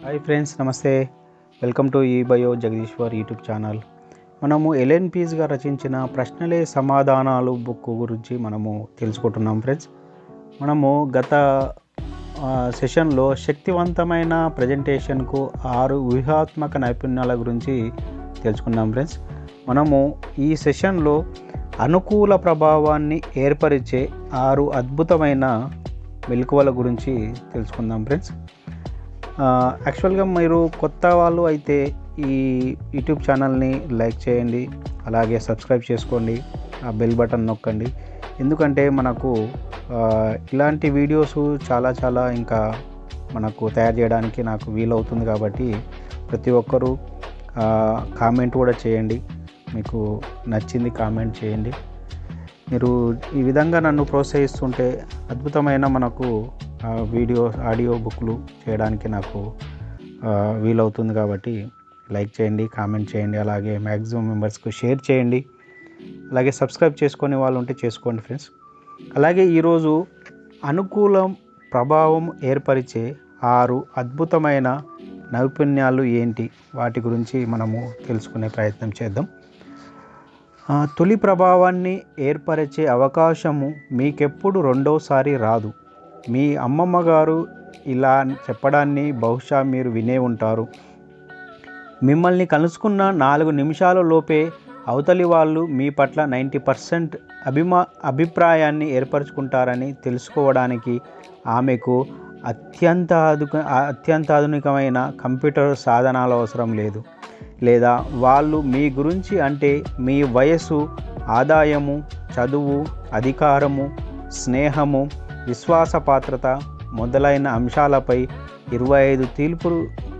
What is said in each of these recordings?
Hi friends, నమస్తే. Welcome to ఈ bio Jagadishwar YouTube channel. మనము ఎలెన్ పీస్గా రచించిన ప్రశ్నలే సమాధానాలు బుక్ గురించి మనము తెలుసుకుంటున్నాం ఫ్రెండ్స్. మనము గత సెషన్లో శక్తివంతమైన ప్రజెంటేషన్కు 6 వ్యూహాత్మక నైపుణ్యాల గురించి తెలుసుకున్నాం ఫ్రెండ్స్. మనము ఈ సెషన్లో అనుకూల ప్రభావాన్ని ఏర్పరిచే 6 అద్భుతమైన మెలకువల గురించి తెలుసుకుందాం ఫ్రెండ్స్. యాక్చువల్గా మీరు కొత్త వాళ్ళు అయితే ఈ యూట్యూబ్ ఛానల్ని లైక్ చేయండి, అలాగే సబ్స్క్రైబ్ చేసుకోండి, ఆ బెల్ బటన్ నొక్కండి. ఎందుకంటే మనకు ఇలాంటి వీడియోస్ చాలా ఇంకా మనకు తయారు చేయడానికి నాకు వీలవుతుంది. కాబట్టి ప్రతి ఒక్కరూ కామెంట్ కూడా చేయండి, మీకు నచ్చింది కామెంట్ చేయండి. మీరు ఈ విధంగా నన్ను ప్రోత్సహిస్తుంటే అద్భుతమైన మనకు ఆడియో బుక్లు చేయడానికి నాకు వీలవుతుంది. కాబట్టి లైక్ చేయండి, కామెంట్ చేయండి, అలాగే మ్యాక్సిమం మెంబర్స్కు షేర్ చేయండి. అలాగే సబ్స్క్రైబ్ చేసుకునే వాళ్ళు ఉంటే చేసుకోండి ఫ్రెండ్స్. అలాగే ఈరోజు అనుకూల ప్రభావం ఏర్పరిచే 6 అద్భుతమైన నైపుణ్యాలు ఏంటి, వాటి గురించి మనము తెలుసుకునే ప్రయత్నం చేద్దాం. తొలి ప్రభావాన్ని ఏర్పరిచే అవకాశము మీకెప్పుడు రెండోసారి రాదు. మీ అమ్మమ్మ గారు ఇలా చెప్పడాన్ని బహుశా మీరు వినే ఉంటారు. మిమ్మల్ని కలుసుకున్న 4 నిమిషాల లోపే అవతలి వాళ్ళు మీ పట్ల 90% అభిప్రాయాన్ని ఏర్పరచుకుంటారని తెలుసుకోవడానికి ఆమెకు అత్యంతాధునికమైన కంప్యూటర్ సాధనాలు అవసరం లేదు. లేదా వాళ్ళు మీ గురించి, అంటే మీ వయసు, ఆదాయము, చదువు, అధికారము, స్నేహము, విశ్వాసపాత్రత మొదలైన అంశాలపై 25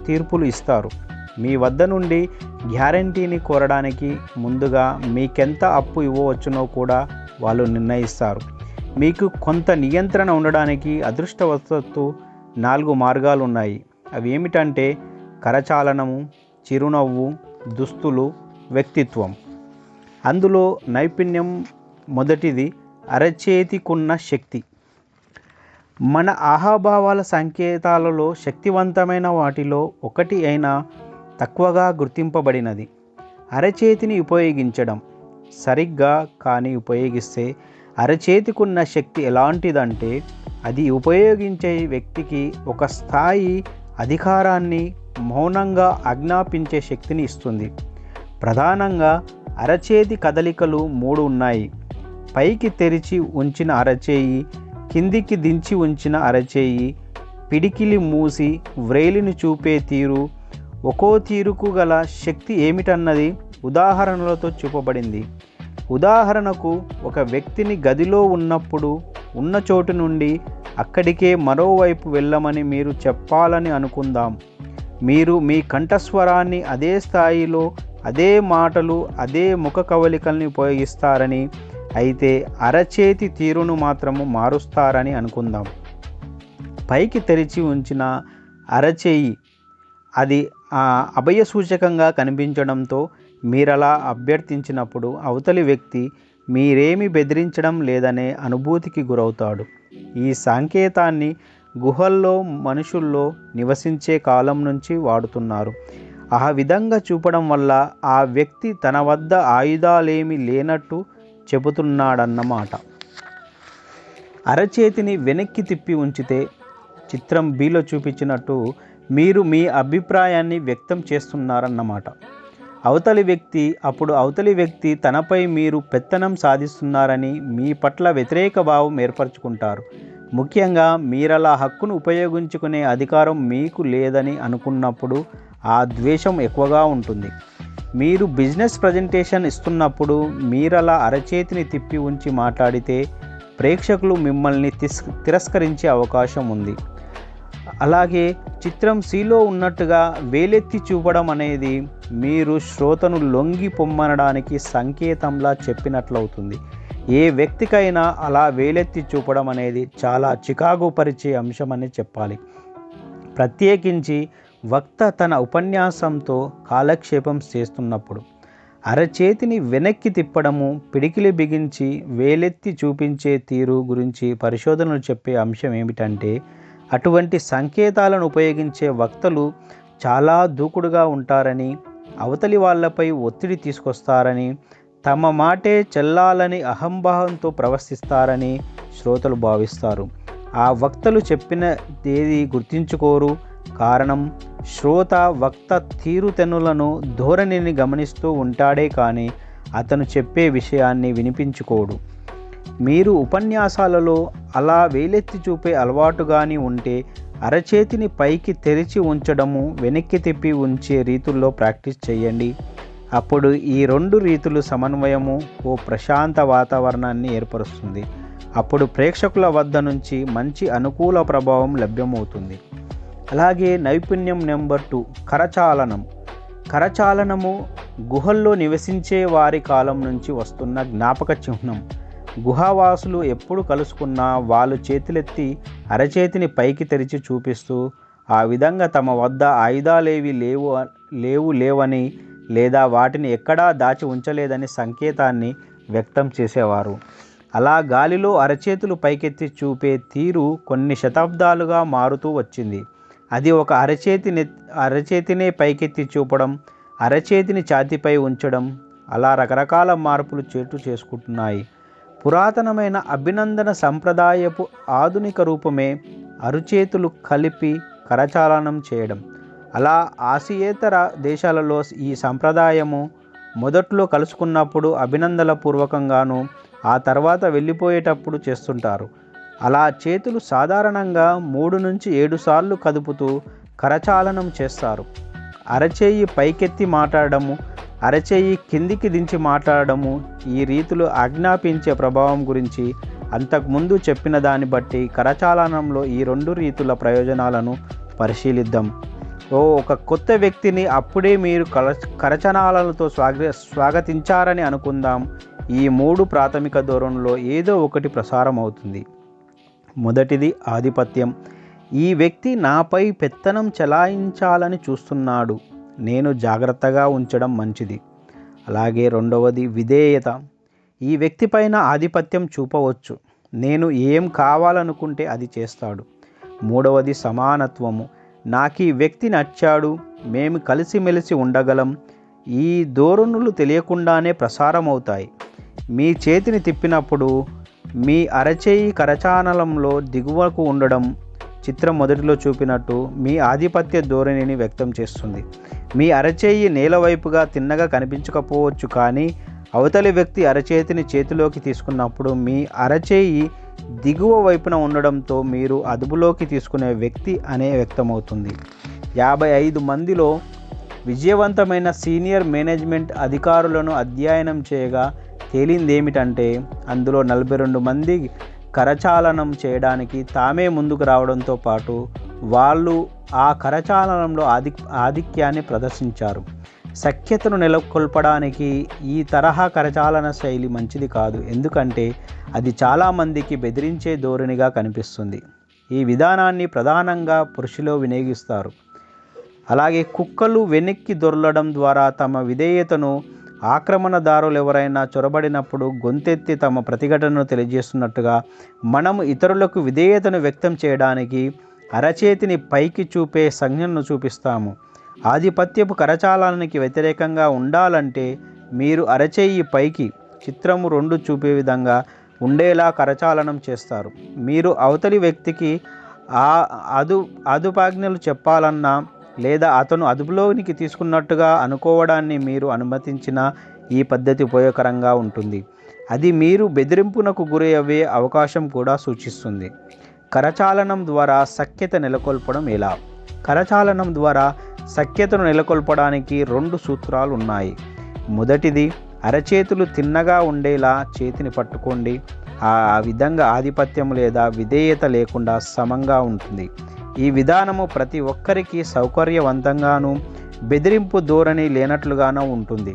తీర్పులు ఇస్తారు. మీ వద్ద నుండి గ్యారంటీని కోరడానికి ముందుగా మీకెంత అప్పు ఇవ్వవచ్చునో కూడా వాళ్ళు నిర్ణయిస్తారు. మీకు కొంత నియంత్రణ ఉండడానికి అదృష్టవశాత్తు 4 మార్గాలు ఉన్నాయి. అవి ఏమిటంటే కరచాలనము, చిరునవ్వు, దుస్తులు, వ్యక్తిత్వం. అందులో నైపుణ్యం మొదటిది అరచేతికున్న శక్తి. మన ఆహాభావాల సంకేతాలలో శక్తివంతమైన వాటిలో ఒకటి అయినా తక్కువగా గుర్తింపబడినది అరచేతిని ఉపయోగించడం. సరిగ్గా కానీ ఉపయోగిస్తే అరచేతికున్న శక్తి ఎలాంటిదంటే అది ఉపయోగించే వ్యక్తికి ఒక స్థాయి అధికారాన్ని మౌనంగా ఆజ్ఞాపించే శక్తిని ఇస్తుంది. ప్రధానంగా అరచేతి కదలికలు 3 ఉన్నాయి. పైకి తెరిచి ఉంచిన అరచేయి, కిందికి దించి ఉంచిన అరచేయి, పిడికిలి మూసి వ్రేలిని చూపే తీరు. ఒక్కో తీరుకు గల శక్తి ఏమిటన్నది ఉదాహరణలతో చూపబడింది. ఉదాహరణకు, ఒక వ్యక్తిని గదిలో ఉన్నప్పుడు ఉన్న చోటు నుండి అక్కడికే మరోవైపు వెళ్ళమని మీరు చెప్పాలని అనుకుందాం. మీరు మీ కంఠస్వరాన్ని అదే స్థాయిలో, అదే మాటలు, అదే ముఖ కవళికల్ని ఉపయోగిస్తారని, అయితే అరచేతి తీరును మాత్రము మారుస్తారని అనుకుందాం. పైకి తెరిచి ఉంచిన అరచేయి అది అభయసూచకంగా కనిపించడంతో మీరలా అభ్యర్థించినప్పుడు అవతలి వ్యక్తి మీరేమి బెదిరించడం లేదనే అనుభూతికి గురవుతాడు. ఈ సంకేతాన్ని గుహల్లో మనుషుల్లో నివసించే కాలం నుంచి వాడుతున్నారు. ఆ విధంగా చూపడం వల్ల ఆ వ్యక్తి తన వద్ద ఆయుధాలేమీ లేనట్టు చెబుతున్నాడన్నమాట. అరచేతిని వెనక్కి తిప్పి ఉంచితే చిత్రం బిలో చూపించినట్టు మీరు మీ అభిప్రాయాన్ని వ్యక్తం చేస్తున్నారన్నమాట. అవతలి వ్యక్తి తనపై మీరు పెత్తనం సాధిస్తున్నారని, మీ పట్ల వ్యతిరేక భావం ఏర్పరచుకుంటారు. ముఖ్యంగా మీరలా హక్కును ఉపయోగించుకునే అధికారం మీకు లేదని అనుకున్నప్పుడు ఆ ద్వేషం ఎక్కువగా ఉంటుంది. మీరు బిజినెస్ ప్రజెంటేషన్ ఇస్తున్నప్పుడు మీరలా అరచేతిని తిప్పి ఉంచి మాట్లాడితే ప్రేక్షకులు మిమ్మల్ని తిరస్కరించే అవకాశం ఉంది. అలాగే చిత్రం సిలో ఉన్నట్టుగా వేలెత్తి చూపడం అనేది మీరు శ్రోతను లొంగి పొమ్మనడానికి సంకేతంలా చెప్పినట్లవుతుంది. ఏ వ్యక్తికైనా అలా వేలెత్తి చూపడం అనేది చాలా చికాకుపరిచే అంశమని చెప్పాలి. ప్రత్యేకించి వక్త తన ఉపన్యాసంతో కాలక్షేపం చేస్తున్నప్పుడు. అరచేతిని వెనక్కి తిప్పడము, పిడికిలి బిగించి వేలెత్తి చూపించే తీరు గురించి పరిశోధనలు చెప్పే అంశం ఏమిటంటే అటువంటి సంకేతాలను ఉపయోగించే వక్తలు చాలా దూకుడుగా ఉంటారని, అవతలి వాళ్ళపై ఒత్తిడి తీసుకొస్తారని, తమ మాటే చెల్లాలని అహంభావంతో ప్రవర్తిస్తారని శ్రోతలు భావిస్తారు. ఆ వక్తలు చెప్పినదేది గుర్తించుకోరు. కారణం, శ్రోత వక్త తీరుతెన్నులను, ధోరణిని గమనిస్తూ ఉంటాడే కానీ అతను చెప్పే విషయాన్ని వినిపించుకోడు. మీరు ఉపన్యాసాలలో అలా వేలెత్తి చూపే అలవాటు కానీ ఉంటే అరచేతిని పైకి తెరిచి ఉంచడము, వెనక్కి తిప్పి ఉంచే రీతుల్లో ప్రాక్టీస్ చేయండి. అప్పుడు ఈ రెండు రీతులు సమన్వయము ఓ ప్రశాంత వాతావరణాన్ని ఏర్పరుస్తుంది. అప్పుడు ప్రేక్షకుల వద్ద నుంచి మంచి అనుకూల ప్రభావం లభ్యమవుతుంది. అలాగే నైపుణ్యం నెంబర్ 2, కరచాలనం. కరచాలనము గుహల్లో నివసించే వారి కాలం నుంచి వస్తున్న జ్ఞాపక చిహ్నం. గుహావాసులు ఎప్పుడు కలుసుకున్నా వాళ్ళు చేతులెత్తి అరచేతిని పైకి తెరిచి చూపిస్తూ ఆ విధంగా తమ వద్ద ఆయుధాలేవి లేవని లేదా వాటిని ఎక్కడా దాచి ఉంచలేదని సంకేతాన్ని వ్యక్తం చేసేవారు. అలా గాలిలో అరచేతులు పైకెత్తి చూపే తీరు కొన్ని శతాబ్దాలుగా మారుతూ వచ్చింది. అది ఒక అరచేతినే పైకెత్తి చూపడం, అరచేతిని ఛాతీపై ఉంచడం, అలా రకరకాల మార్పులు చోటు చేసుకుంటున్నాయి. పురాతనమైన అభినందన సంప్రదాయపు ఆధునిక రూపమే అరచేతులు కలిపి కరచాలనం చేయడం. అలా ఆసియేతర దేశాలలో ఈ సంప్రదాయము మొదట్లో కలుసుకున్నప్పుడు అభినందనల పూర్వకంగాను, ఆ తర్వాత వెళ్ళిపోయేటప్పుడు చేస్తుంటారు. అలా చేతులు సాధారణంగా 3 నుంచి 7 సార్లు కదుపుతూ కరచాలనం చేస్తారు. అరచేయి పైకెత్తి మాట్లాడము, అరచేయి కిందికి దించి మాట్లాడము, ఈ రీతులు ఆజ్ఞాపించే ప్రభావం గురించి అంతకుముందు చెప్పిన దాన్ని బట్టి కరచాలనంలో ఈ 2 రీతుల ప్రయోజనాలను పరిశీలిద్దాం. ఒక కొత్త వ్యక్తిని అప్పుడే మీరు కరచనాలతో స్వాగతించారని అనుకుందాం. ఈ 3 ప్రాథమిక ధోరణుల్లో ఏదో ఒకటి ప్రసారం అవుతుంది. మొదటిది ఆధిపత్యం. ఈ వ్యక్తి నాపై పెత్తనం చెలాయించాలని చూస్తున్నాడు, నేను జాగ్రత్తగా ఉంచడం మంచిది. అలాగే రెండవది విధేయత. ఈ వ్యక్తి పైన ఆధిపత్యం చూపవచ్చు, నేను ఏం కావాలనుకుంటే అది చేస్తాడు. మూడవది సమానత్వము. నాకు ఈ వ్యక్తి నచ్చాడు, మేము కలిసిమెలిసి ఉండగలం. ఈ ధోరణులు తెలియకుండానే ప్రసారం అవుతాయి. మీ చేతిని తిప్పినప్పుడు మీ అరచేయి కరచాలనంలో దిగువకు ఉండడం చిత్రం మొదటిలో చూపినట్టు మీ ఆధిపత్య ధోరణిని వ్యక్తం చేస్తుంది. మీ అరచేయి నేల వైపుగా తిన్నగా కనిపించకపోవచ్చు, కానీ అవతలి వ్యక్తి అరచేతిని చేతిలోకి తీసుకున్నప్పుడు మీ అరచేయి దిగువ వైపున ఉండడంతో మీరు అదుపులోకి తీసుకునే వ్యక్తి అనే వ్యక్తమవుతుంది. 55 మందిలో విజయవంతమైన సీనియర్ మేనేజ్మెంట్ అధికారులను అధ్యయనం చేయగా తేలిందేమిటంటే అందులో 42 మంది కరచాలనం చేయడానికి తామే ముందుకు రావడంతో పాటు వాళ్ళు ఆ కరచాలనంలో ఆధిక్యాన్ని ప్రదర్శించారు. సఖ్యతను నెలకొల్పడానికి ఈ తరహా కరచాలన శైలి మంచిది కాదు, ఎందుకంటే అది చాలామందికి బెదిరించే ధోరణిగా కనిపిస్తుంది. ఈ విధానాన్ని ప్రధానంగా పురుషులు వినియోగిస్తారు. అలాగే కుక్కలు వెనక్కి దొర్లడం ద్వారా తమ విధేయతను, ఆక్రమణదారులు ఎవరైనా చొరబడినప్పుడు గొంతెత్తి తమ ప్రతిఘటనను తెలియజేస్తున్నట్టుగా మనము ఇతరులకు విధేయతను వ్యక్తం చేయడానికి అరచేతిని పైకి చూపే సంజ్ఞను చూపిస్తాము. ఆధిపత్యపు కరచాలనానికి వ్యతిరేకంగా ఉండాలంటే మీరు అరచేయి పైకి చిత్రము 2 చూపే విధంగా ఉండేలా కరచాలనం చేస్తారు. మీరు అవతలి వ్యక్తికి అదుపాజ్ఞలు చెప్పాలన్నా లేదా అతను అదుపులోనికి తీసుకున్నట్టుగా అనుకోవడాన్ని మీరు అనుమతించిన ఈ పద్ధతి ఉపయోగకరంగా ఉంటుంది. అది మీరు బెదిరింపునకు గురయ్యే అవకాశం కూడా సూచిస్తుంది. కరచాలనం ద్వారా సఖ్యత నెలకొల్పడం ఎలా? కరచాలనం ద్వారా సఖ్యతను నెలకొల్పడానికి 2 సూత్రాలు ఉన్నాయి. మొదటిది, అరచేతులు తిన్నగా ఉండేలా చేతిని పట్టుకోండి. ఆ విధంగా ఆధిపత్యం లేదా విధేయత లేకుండా సమంగా ఉంటుంది. ఈ విధానము ప్రతి ఒక్కరికి సౌకర్యవంతంగాను, బెదిరింపు ధోరణి లేనట్లుగానూ ఉంటుంది.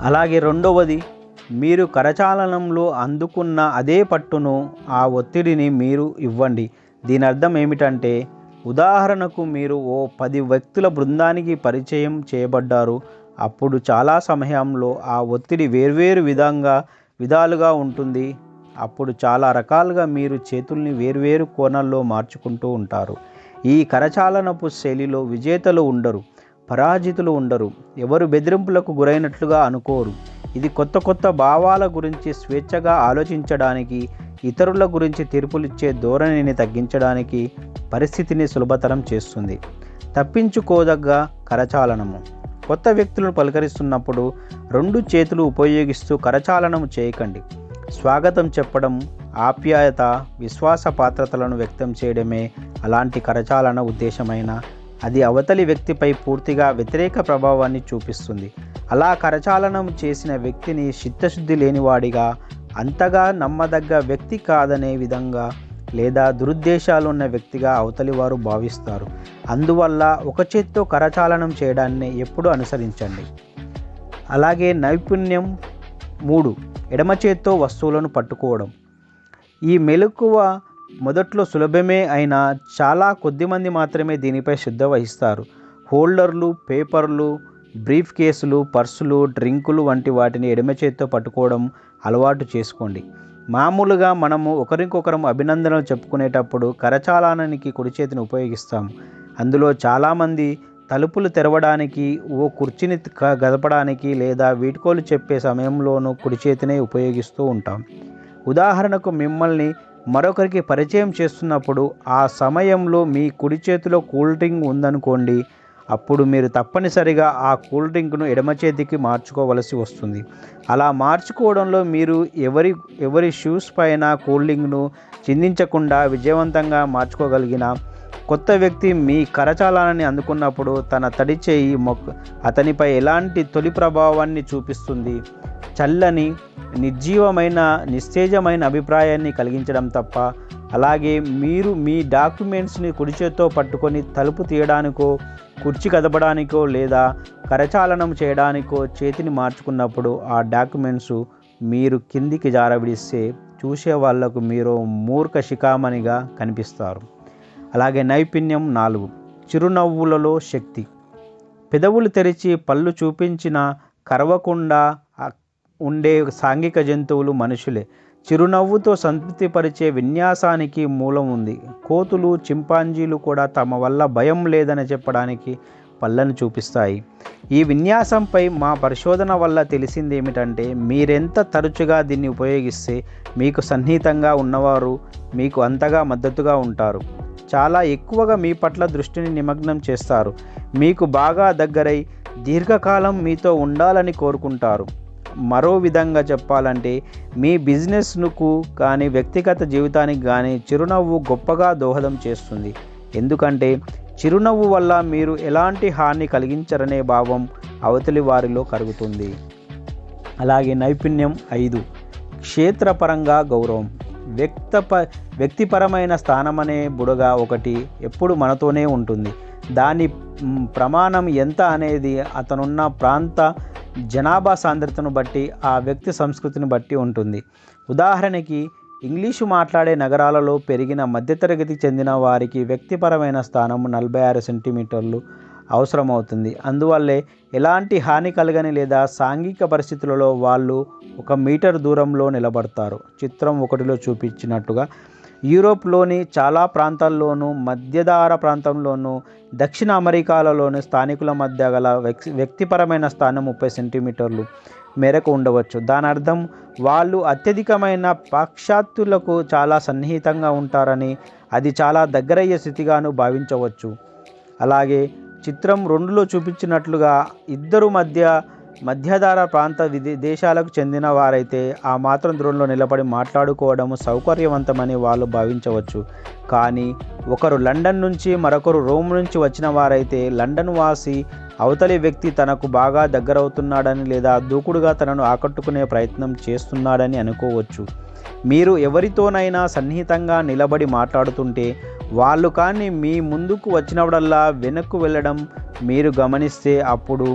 అలాగే రెండవది, మీరు కరచాలనంలో అందుకున్న అదే పట్టును, ఆ ఒత్తిడిని మీరు ఇవ్వండి. దీని అర్థం ఏమిటంటే, ఉదాహరణకు మీరు 10 వ్యక్తుల బృందానికి పరిచయం చేయబడ్డారు. అప్పుడు చాలా సమయంలో ఆ ఒత్తిడి వేర్వేరు విధాలుగా ఉంటుంది. అప్పుడు చాలా రకాలుగా మీరు చేతుల్ని వేర్వేరు కోణాల్లో మార్చుకుంటూ ఉంటారు. ఈ కరచాలనపు శైలిలో విజేతలు ఉండరు, పరాజితులు ఉండరు, ఎవరు బెదిరింపులకు గురైనట్లుగా అనుకోరు. ఇది కొత్త కొత్త భావాల గురించి స్వేచ్ఛగా ఆలోచించడానికి, ఇతరుల గురించి తీర్పులిచ్చే ధోరణిని తగ్గించడానికి, పరిస్థితిని సులభతరం చేస్తుంది. తప్పించుకోదగ్గ కరచాలనము. కొత్త వ్యక్తులను పలకరిస్తున్నప్పుడు 2 చేతులు ఉపయోగిస్తూ కరచాలనం చేయకండి. స్వాగతం చెప్పడం, ఆప్యాయత, విశ్వాసపాత్రతలను వ్యక్తం చేయడమే అలాంటి కరచాలన ఉద్దేశమైన అది అవతలి వ్యక్తిపై పూర్తిగా వ్యతిరేక ప్రభావాన్ని చూపిస్తుంది. అలా కరచాలనం చేసిన వ్యక్తిని చిత్తశుద్ధి లేనివాడిగా, అంతగా నమ్మదగ్గ వ్యక్తి కాదనే విధంగా లేదా దురుద్దేశాలున్న వ్యక్తిగా అవతలి వారు భావిస్తారు. అందువల్ల ఒక చేత్తో కరచాలనం చేయడాన్ని ఎప్పుడూ అనుసరించండి. అలాగే నైపుణ్యం 3, ఎడమ చేత్తో వస్తువులను పట్టుకోవడం. ఈ మెలకువ మొదట్లో సులభమే అయినా చాలా కొద్దిమంది మాత్రమే దీనిపై శ్రద్ధ వహిస్తారు. హోల్డర్లు, పేపర్లు, బ్రీఫ్ కేసులు, పర్సులు, డ్రింకులు వంటి వాటిని ఎడమ చేత్తో పట్టుకోవడం అలవాటు చేసుకోండి. మామూలుగా మనము ఒకరికొకరం అభినందనలు చెప్పుకునేటప్పుడు కరచాలనానికి కుడి చేతిని ఉపయోగిస్తాము. అందులో చాలామంది తలుపులు తెరవడానికి, ఓ కుర్చీని గదపడానికి లేదా వీడ్కోలు చెప్పే సమయంలోనూ కుడి చేతినే ఉపయోగిస్తూ ఉంటాం. ఉదాహరణకు మిమ్మల్ని మరొకరికి పరిచయం చేస్తున్నప్పుడు ఆ సమయంలో మీ కుడి చేతిలో కూల్ డ్రింక్ ఉందనుకోండి, అప్పుడు మీరు తప్పనిసరిగా ఆ కూల్ డ్రింక్ను ఎడమ చేతికి మార్చుకోవలసి వస్తుంది. అలా మార్చుకోవడంలో మీరు ఎవరి షూస్ పైన కూల్ డ్రింక్ను చిందించకుండా విజయవంతంగా మార్చుకోగలిగిన కొత్త వ్యక్తి మీ కరచాలనాన్ని అందుకున్నప్పుడు తన తడి చేయి అతనిపై ఎలాంటి తొలి ప్రభావాన్ని చూపిస్తుంది? చల్లని, నిర్జీవమైన, నిస్తేజమైన అభిప్రాయాన్ని కలిగించడం తప్ప. అలాగే మీరు మీ డాక్యుమెంట్స్ని కుడి చేత్తో పట్టుకొని తలుపు తీయడానికో, కుర్చీ కదపడానికో లేదా కరచాలనం చేయడానికో చేతిని మార్చుకున్నప్పుడు ఆ డాక్యుమెంట్స్ మీరు కిందికి జారవిడిస్తే చూసే వాళ్లకు మీరు మూర్ఖ శిఖామణిగా కనిపిస్తారు. అలాగే నైపుణ్యం 4, చిరునవ్వులలో శక్తి. పెదవులు తెరిచి పళ్ళు చూపించిన కరవకుండా ఉండే సాంఘిక జంతువులు మనుషులే. చిరునవ్వుతో సంతృప్తిపరిచే విన్యాసానికి మూలం ఉంది. కోతులు, చింపాంజీలు కూడా తమ వల్ల భయం లేదని చెప్పడానికి పళ్ళను చూపిస్తాయి. ఈ విన్యాసంపై మా పరిశోధన వల్ల తెలిసింది ఏమిటంటే, మీరెంత తరచుగా దీన్ని ఉపయోగిస్తే మీకు సన్నిహితంగా ఉన్నవారు మీకు అంతగా మద్దతుగా ఉంటారు. చాలా ఎక్కువగా మీ పట్ల దృష్టిని నిమగ్నం చేస్తారు. మీకు బాగా దగ్గరై దీర్ఘకాలం మీతో ఉండాలని కోరుకుంటారు. మరో విధంగా చెప్పాలంటే, మీ బిజినెస్కు కానీ వ్యక్తిగత జీవితానికి కానీ చిరునవ్వు గొప్పగా దోహదం చేస్తుంది. ఎందుకంటే చిరునవ్వు వల్ల మీరు ఎలాంటి హాని కలిగించరనే భావం అవతలి వారిలో కలుగుతుంది. అలాగే నైపుణ్యం 5, క్షేత్రపరంగా గౌరవం. వ్యక్తిపరమైన స్థానమనే బుడగ ఒకటి ఎప్పుడు మనతోనే ఉంటుంది. దాని ప్రమాణం ఎంత అనేది అతనున్న ప్రాంత జనాభా సాంద్రతను బట్టి, ఆ వ్యక్తి సంస్కృతిని బట్టి ఉంటుంది. ఉదాహరణకి, ఇంగ్లీషు మాట్లాడే నగరాలలో పెరిగిన మధ్యతరగతికి చెందిన వారికి వ్యక్తిపరమైన స్థానం 46 సెంటీమీటర్లు అవసరమవుతుంది. అందువల్లే ఎలాంటి హాని కలగని లేదా సాంఘిక పరిస్థితులలో వాళ్ళు 1 మీటర్ దూరంలో నిలబడతారు. చిత్రం 1లో చూపించినట్టుగా యూరోప్లోని చాలా ప్రాంతాల్లోనూ, మధ్యధరా ప్రాంతంలోనూ, దక్షిణ అమెరికాలలోని స్థానికుల మధ్య గల వ్యక్తిపరమైన స్థానం 30 సెంటీమీటర్లు మేరకు ఉండవచ్చు. దాని అర్థం వాళ్ళు అత్యధికమైన పాశ్చాత్యులకు చాలా సన్నిహితంగా ఉంటారని, అది చాలా దగ్గరయ్యే స్థితిగాను భావించవచ్చు. అలాగే చిత్రం 2లో చూపించినట్లుగా ఇద్దరు మధ్యధరా ప్రాంత దేశాలకు చెందిన వారైతే ఆ మాత్రం దూరంలో నిలబడి మాట్లాడుకోవడం సౌకర్యవంతమని వాళ్ళు భావించవచ్చు. కానీ ఒకరు లండన్ నుంచి, మరొకరు రోమ్ నుంచి వచ్చిన వారైతే లండన్ వాసి అవతలి వ్యక్తి తనకు బాగా దగ్గరవుతున్నాడని లేదా దూకుడుగా తనను ఆకట్టుకునే ప్రయత్నం చేస్తున్నాడని అనుకోవచ్చు. మీరు ఎవరితోనైనా సన్నిహితంగా నిలబడి మాట్లాడుతుంటే వాళ్ళు కానీ మీ ముందుకు వచ్చినప్పుడల్లా వెనక్కు వెళ్ళడం మీరు గమనిస్తే, అప్పుడు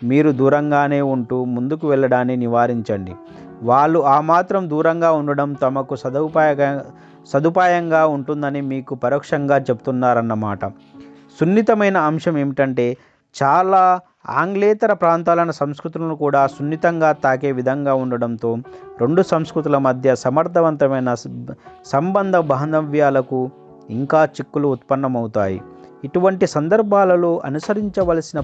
మీరు దూరంగానే ఉంటూ ముందుకు వెళ్ళడాన్ని నివారించండి. వాళ్ళు ఆ మాత్రం దూరంగా ఉండడం తమకు సదుపాయంగా ఉంటుందని మీకు పరోక్షంగా చెప్తున్నారన్నమాట. సున్నితమైన అంశం ఏమిటంటే, చాలా ఆంగ్లేతర ప్రాంతాల సంస్కృతులను కూడా సున్నితంగా తాకే విధంగా ఉండడంతో రెండు సంస్కృతుల మధ్య సమర్థవంతమైన సంబంధ బాంధవ్యాలకు ఇంకా చిక్కులు ఉత్పన్నమవుతాయి. ఇటువంటి సందర్భాలలో అనుసరించవలసిన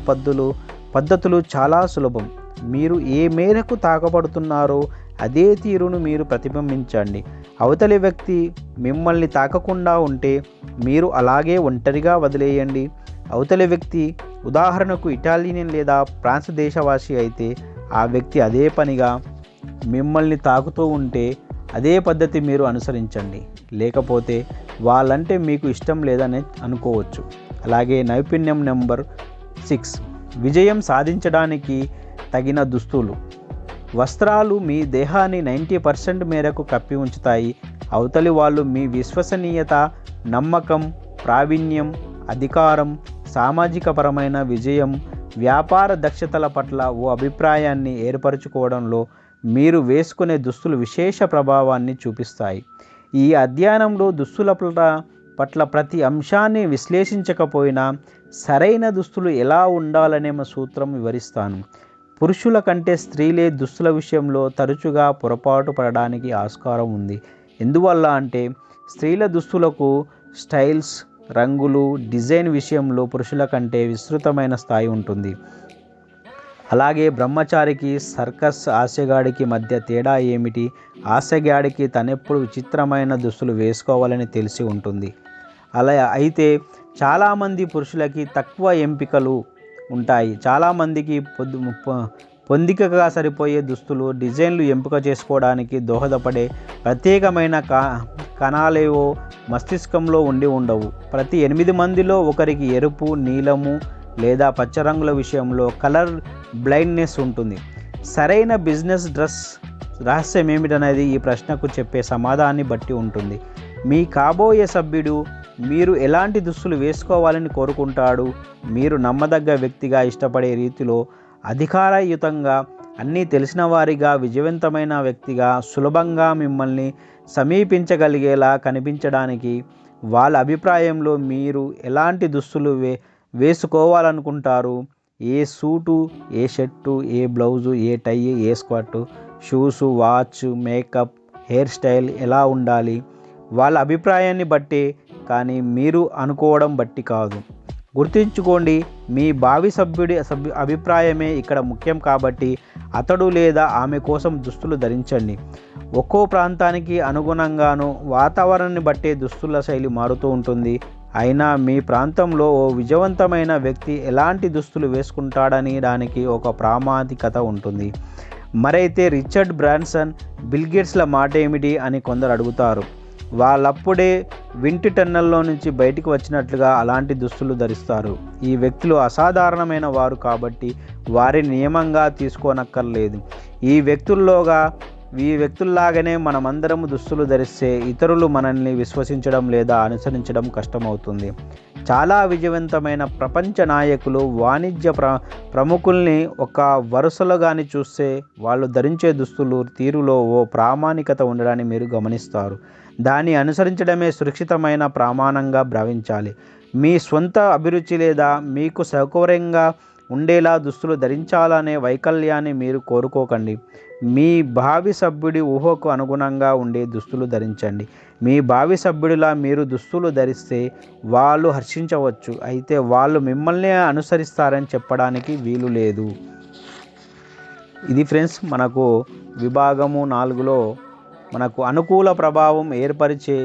పద్ధతులు చాలా సులభం. మీరు ఏ మేరకు తాకబడుతున్నారో అదే తీరును మీరు ప్రతిబింబించండి. అవతలి వ్యక్తి మిమ్మల్ని తాకకుండా ఉంటే మీరు అలాగే ఒంటరిగా వదిలేయండి. అవతలి వ్యక్తి ఉదాహరణకు ఇటాలియన్ లేదా ఫ్రాన్స్ దేశవాసి అయితే ఆ వ్యక్తి అదే పనిగా మిమ్మల్ని తాకుతూ ఉంటే అదే పద్ధతి మీరు అనుసరించండి. లేకపోతే వాళ్ళంటే మీకు ఇష్టం లేదని అనుకోవచ్చు. అలాగే నైపుణ్యం నెంబర్ 6, విజయం సాధించడానికి తగిన దుస్తులు. వస్త్రాలు మీ దేహాన్ని 90% మేరకు కప్పి ఉంచుతాయి. అవతలి వాళ్ళు మీ విశ్వసనీయత, నమ్మకం, ప్రావీణ్యం, అధికారం, సామాజికపరమైన విజయం, వ్యాపార దక్షతల పట్ల ఓ అభిప్రాయాన్ని ఏర్పరచుకోవడంలో మీరు వేసుకునే దుస్తులు విశేష ప్రభావాన్ని చూపిస్తాయి. ఈ అధ్యయనంలో దుస్తుల పట్ల ప్రతి అంశాన్ని విశ్లేషించకపోయినా సరైన దుస్తులు ఎలా ఉండాలనే సూత్రం వివరిస్తాను. పురుషుల కంటే స్త్రీలే దుస్తుల విషయంలో తరచుగా పొరపాటు పడడానికి ఆస్కారం ఉంది. ఎందువల్ల అంటే స్త్రీల దుస్తులకు స్టైల్స్, రంగులు, డిజైన్ విషయంలో పురుషుల కంటే విస్తృతమైన స్థాయి ఉంటుంది. అలాగే బ్రహ్మచారికి, సర్కస్ ఆశగాడికి మధ్య తేడా ఏమిటి? ఆశగాడికి తనెప్పుడు విచిత్రమైన దుస్తులు వేసుకోవాలని తెలిసి ఉంటుంది. అయితే చాలామంది పురుషులకి తక్కువ ఎంపికలు ఉంటాయి. చాలామందికి పొందికగా సరిపోయే దుస్తులు, డిజైన్లు ఎంపిక చేసుకోవడానికి దోహదపడే ప్రత్యేకమైన కణాలేవో మస్తిష్కంలో ఉండవు. ప్రతి 8 మందిలో ఒకరికి ఎరుపు, నీలము లేదా పచ్చ రంగుల విషయంలో కలర్ బ్లైండ్నెస్ ఉంటుంది. సరైన బిజినెస్ డ్రెస్ రహస్యం ఏమిటనేది ఈ ప్రశ్నకు చెప్పే సమాధానాన్ని బట్టి ఉంటుంది. మీ కాబోయే సభ్యుడు మీరు ఎలాంటి దుస్తులు వేసుకోవాలని కోరుకుంటాడు? మీరు నమ్మదగ్గ వ్యక్తిగా, ఇష్టపడే రీతిలో, అధికారయుతంగా, అన్నీ తెలిసిన వారిగా, విజయవంతమైన వ్యక్తిగా, సులభంగా మిమ్మల్ని సమీపించగలిగేలా కనిపించడానికి వాళ్ళ అభిప్రాయంలో మీరు ఎలాంటి దుస్తులు వేసుకోవాలనుకుంటారు? ఏ సూటు, ఏ షర్టు, ఏ బ్లౌజు, ఏ టై, ఏ skirt, shoes, watch, makeup, hair style ఎలా ఉండాలి? వాళ్ళ అభిప్రాయాన్ని బట్టే కానీ మీరు అనుకోవడం బట్టి కాదు. గుర్తుంచుకోండి, మీ భావి సభ్యుడి అభిప్రాయమే ఇక్కడ ముఖ్యం. కాబట్టి అతడు లేదా ఆమె కోసం దుస్తులు ధరించండి. ఒక్కో ప్రాంతానికి అనుగుణంగాను వాతావరణాన్ని బట్టే దుస్తుల శైలి మారుతూ ఉంటుంది. అయినా మీ ప్రాంతంలో ఓ విజయవంతమైన వ్యక్తి ఎలాంటి దుస్తులు వేసుకుంటాడని దానికి ఒక ప్రామాణికత ఉంటుంది. మరైతే రిచర్డ్ బ్రాన్సన్, బిల్ గేట్స్ల మాట ఏమిటి అని కొందరు అడుగుతారు. వాళ్ళప్పుడే వింటి టన్నెల్లో నుంచి బయటికి వచ్చినట్లుగా అలాంటి దుస్తులు ధరిస్తారు. ఈ వ్యక్తులు అసాధారణమైన వారు కాబట్టి వారిని నియమంగా తీసుకోనక్కర్లేదు. ఈ వ్యక్తుల్లాగానే మనమందరము దుస్తులు ధరిస్తే ఇతరులు మనల్ని విశ్వసించడం లేదా అనుసరించడం కష్టమవుతుంది. చాలా విజయవంతమైన ప్రపంచ నాయకులు, వాణిజ్య ప్రముఖుల్ని ఒక వరుసలుగాని చూస్తే వాళ్ళు ధరించే దుస్తులు తీరులో ఓ ప్రామాణికత ఉండడాన్ని మీరు గమనిస్తారు. దాన్ని అనుసరించడమే సురక్షితమైన ప్రమాణంగా భావించాలి. మీ స్వంత అభిరుచి లేదా మీకు సౌకర్యంగా ఉండేలా దుస్తులు ధరించాలనే వైకల్యాన్ని మీరు కోరుకోకండి. మీ భావి సభ్యుడి ఊహకు అనుగుణంగా ఉండే దుస్తులు ధరించండి. మీ భావి సభ్యుడిలా మీరు దుస్తులు ధరిస్తే వాళ్ళు హర్షించవచ్చు, అయితే వాళ్ళు మిమ్మల్ని అనుసరిస్తారని చెప్పడానికి వీలు లేదు. ఇది ఫ్రెండ్స్, మనకు విభాగము 4లో మనకు అనుకూల ప్రభావం ఏర్పరిచే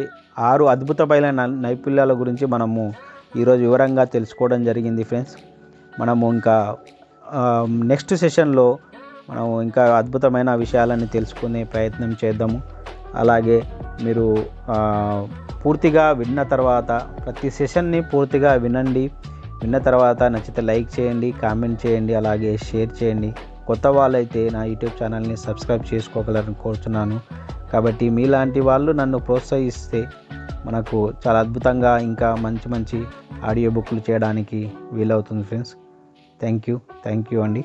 6 అద్భుతమైన నైపుణ్యాల గురించి మనము ఈరోజు వివరంగా తెలుసుకోవడం జరిగింది ఫ్రెండ్స్. మనము ఇంకా నెక్స్ట్ సెషన్లో మనం ఇంకా అద్భుతమైన విషయాలని తెలుసుకునే ప్రయత్నం చేద్దాము. అలాగే మీరు పూర్తిగా విన్న తర్వాత ప్రతి సెషన్ని పూర్తిగా వినండి. విన్న తర్వాత నచ్చితే లైక్ చేయండి, కామెంట్ చేయండి, అలాగే షేర్ చేయండి. కొత్త వాళ్ళైతే నా యూట్యూబ్ ఛానల్ని సబ్స్క్రైబ్ చేసుకోగలరని కోరుతున్నాను. కాబట్టి మీలాంటి వాళ్ళు నన్ను ప్రోత్సహిస్తే మనకు చాలా అద్భుతంగా ఇంకా మంచి మంచి ఆడియో బుక్లు చేయడానికి వీలవుతుంది ఫ్రెండ్స్. థ్యాంక్ యూ అండి.